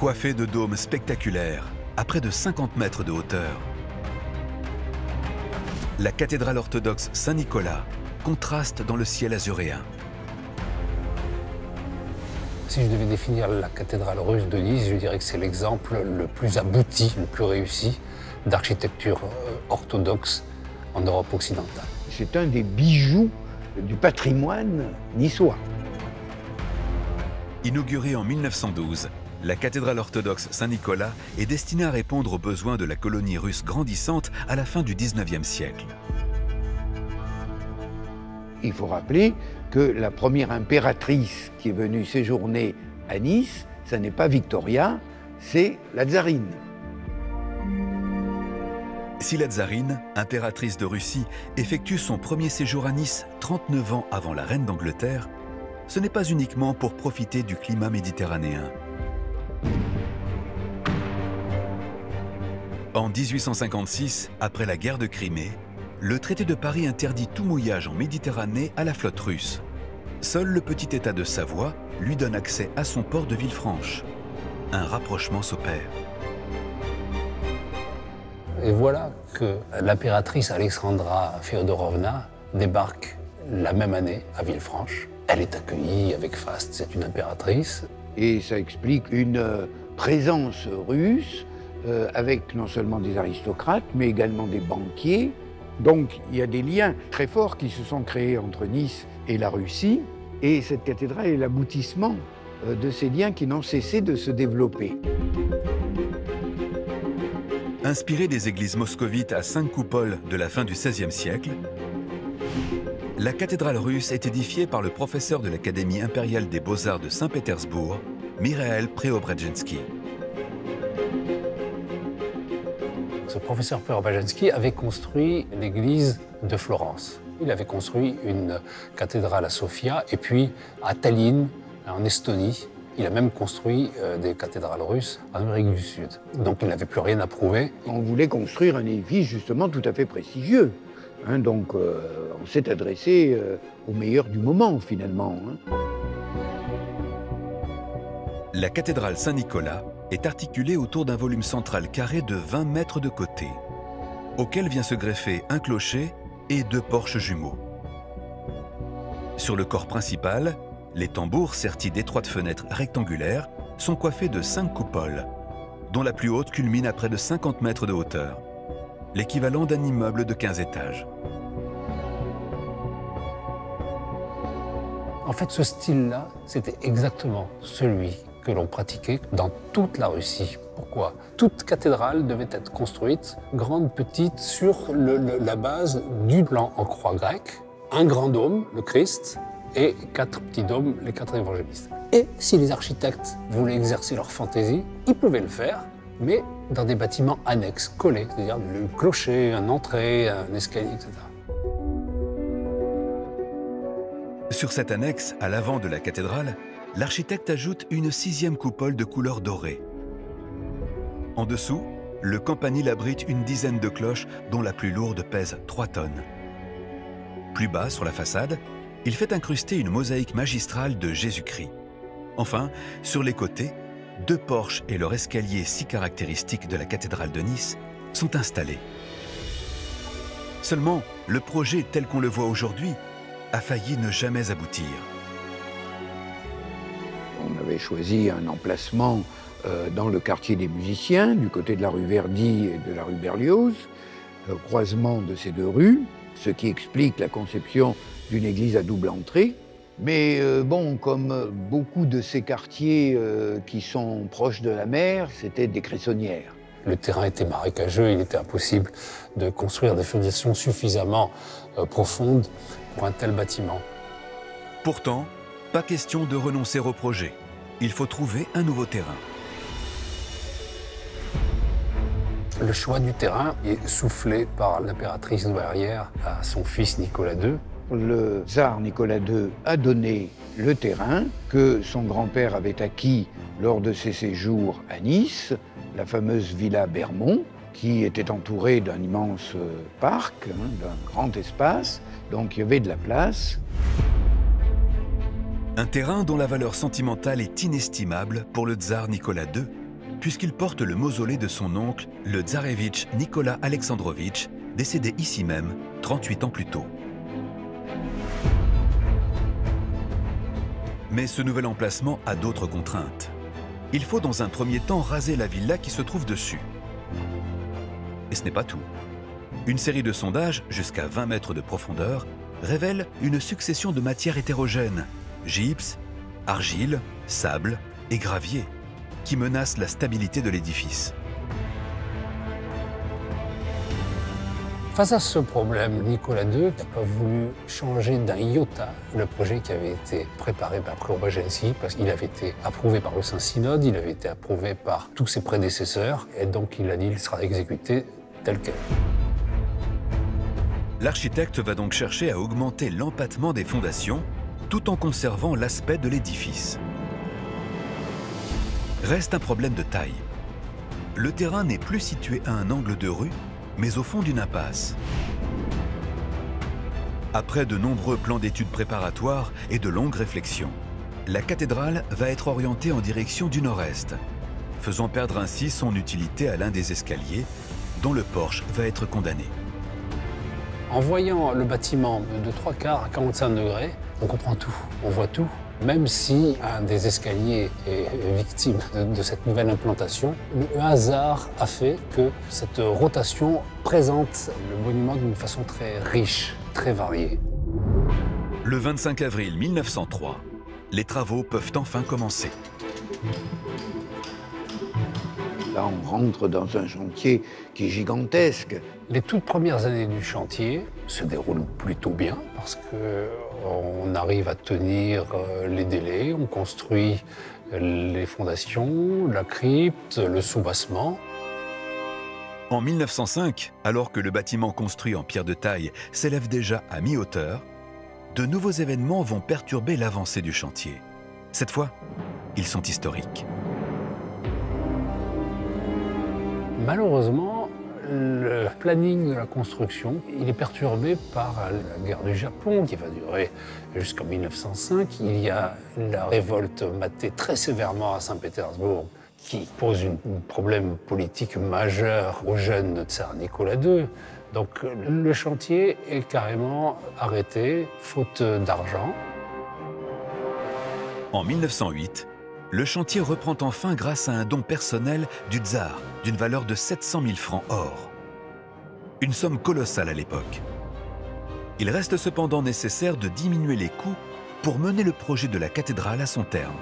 Coiffée de dômes spectaculaires, à près de 50 mètres de hauteur, la cathédrale orthodoxe Saint-Nicolas contraste dans le ciel azuréen. Si je devais définir la cathédrale russe de Nice, je dirais que c'est l'exemple le plus abouti, le plus réussi d'architecture orthodoxe en Europe occidentale. C'est un des bijoux du patrimoine niçois. Inaugurée en 1912, la cathédrale orthodoxe Saint-Nicolas est destinée à répondre aux besoins de la colonie russe grandissante à la fin du XIXe siècle. Il faut rappeler que la première impératrice qui est venue séjourner à Nice, ça n'est pas Victoria, c'est la tsarine. Si la tsarine, impératrice de Russie, effectue son premier séjour à Nice 39 ans avant la reine d'Angleterre, ce n'est pas uniquement pour profiter du climat méditerranéen. En 1856, après la guerre de Crimée, le traité de Paris interdit tout mouillage en Méditerranée à la flotte russe. Seul le petit État de Savoie lui donne accès à son port de Villefranche. Un rapprochement s'opère. Et voilà que l'impératrice Alexandra Féodorovna débarque la même année à Villefranche. Elle est accueillie avec faste, c'est une impératrice. Et ça explique une présence russe avec non seulement des aristocrates, mais également des banquiers. Donc il y a des liens très forts qui se sont créés entre Nice et la Russie. Et cette cathédrale est l'aboutissement de ces liens qui n'ont cessé de se développer. Inspirée des églises moscovites à 5 coupoles de la fin du XVIe siècle, la cathédrale russe est édifiée par le professeur de l'Académie impériale des beaux-arts de Saint-Pétersbourg, Mikhaïl Preobrazhensky. Ce professeur Preobrazhensky avait construit l'église de Florence. Il avait construit une cathédrale à Sofia et puis à Tallinn, en Estonie. Il a même construit des cathédrales russes en Amérique du Sud. Donc il n'avait plus rien à prouver. On voulait construire un édifice justement tout à fait prestigieux. Donc on s'est adressé au meilleur du moment finalement. La cathédrale Saint-Nicolas est articulée autour d'un volume central carré de 20 mètres de côté, auquel vient se greffer un clocher et 2 porches jumeaux. Sur le corps principal, les tambours sertis d'étroites fenêtres rectangulaires sont coiffés de 5 coupoles, dont la plus haute culmine à près de 50 mètres de hauteur, l'équivalent d'un immeuble de 15 étages. En fait, ce style-là, c'était exactement celui que l'on pratiquait dans toute la Russie. Pourquoi? Toute cathédrale devait être construite, grande, petite, sur la base du plan en croix grecque, un grand dôme, le Christ, et 4 petits dômes, les 4 évangélistes. Et si les architectes voulaient exercer leur fantaisie, ils pouvaient le faire, mais dans des bâtiments annexes, collés, c'est-à-dire le clocher, une entrée, un escalier, etc. Sur cette annexe, à l'avant de la cathédrale, l'architecte ajoute une 6e coupole de couleur dorée. En dessous, le campanile abrite une dizaine de cloches dont la plus lourde pèse 3 tonnes. Plus bas, sur la façade, il fait incruster une mosaïque magistrale de Jésus-Christ. Enfin, sur les côtés, 2 porches et leur escalier si caractéristique de la cathédrale de Nice sont installés. Seulement, le projet tel qu'on le voit aujourd'hui a failli ne jamais aboutir. On avait choisi un emplacement dans le quartier des musiciens, du côté de la rue Verdi et de la rue Berlioz, au croisement de ces 2 rues, ce qui explique la conception d'une église à double entrée. Mais bon, comme beaucoup de ces quartiers qui sont proches de la mer, c'était des cressonnières. Le terrain était marécageux, il était impossible de construire des fondations suffisamment profondes pour un tel bâtiment. Pourtant, pas question de renoncer au projet. Il faut trouver un nouveau terrain. Le choix du terrain est soufflé par l'impératrice douairière à son fils Nicolas II. Le tsar Nicolas II a donné le terrain que son grand-père avait acquis lors de ses séjours à Nice, la fameuse villa Bermond, qui était entourée d'un immense parc, d'un grand espace, donc il y avait de la place. Un terrain dont la valeur sentimentale est inestimable pour le tsar Nicolas II, puisqu'il porte le mausolée de son oncle, le tsarevitch Nicolas Alexandrovitch, décédé ici même 38 ans plus tôt. Mais ce nouvel emplacement a d'autres contraintes. Il faut dans un premier temps raser la villa qui se trouve dessus. Et ce n'est pas tout. Une série de sondages, jusqu'à 20 mètres de profondeur, révèle une succession de matières hétérogènes, gypse, argile, sable et gravier, qui menacent la stabilité de l'édifice. Face à ce problème, Nicolas II n'a pas voulu changer d'un iota le projet qui avait été préparé par Preobrazhensky, parce qu'il avait été approuvé par le Saint-Synode, il avait été approuvé par tous ses prédécesseurs, et donc il a dit qu'il sera exécuté tel quel. L'architecte va donc chercher à augmenter l'empattement des fondations, tout en conservant l'aspect de l'édifice. Reste un problème de taille. Le terrain n'est plus situé à un angle de rue, mais au fond d'une impasse. Après de nombreux plans d'études préparatoires et de longues réflexions, la cathédrale va être orientée en direction du nord-est, faisant perdre ainsi son utilité à l'un des escaliers, dont le porche va être condamné. En voyant le bâtiment de 3/4 à 45 degrés, on comprend tout, on voit tout. Même si un des escaliers est victime de cette nouvelle implantation, le hasard a fait que cette rotation présente le monument d'une façon très riche, très variée. Le 25 avril 1903, les travaux peuvent enfin commencer. Là, on rentre dans un chantier qui est gigantesque. Les toutes premières années du chantier se déroulent plutôt bien parce qu'on arrive à tenir les délais, on construit les fondations, la crypte, le soubassement. En 1905, alors que le bâtiment construit en pierre de taille s'élève déjà à mi-hauteur, de nouveaux événements vont perturber l'avancée du chantier. Cette fois, ils sont historiques. Malheureusement, le planning de la construction, il est perturbé par la guerre du Japon qui va durer jusqu'en 1905. Il y a la révolte matée très sévèrement à Saint-Pétersbourg qui pose un problème politique majeur au jeune tsar Nicolas II. Donc le chantier est carrément arrêté, faute d'argent. En 1908, le chantier reprend enfin grâce à un don personnel du tsar d'une valeur de 700 000 francs or. Une somme colossale à l'époque. Il reste cependant nécessaire de diminuer les coûts pour mener le projet de la cathédrale à son terme.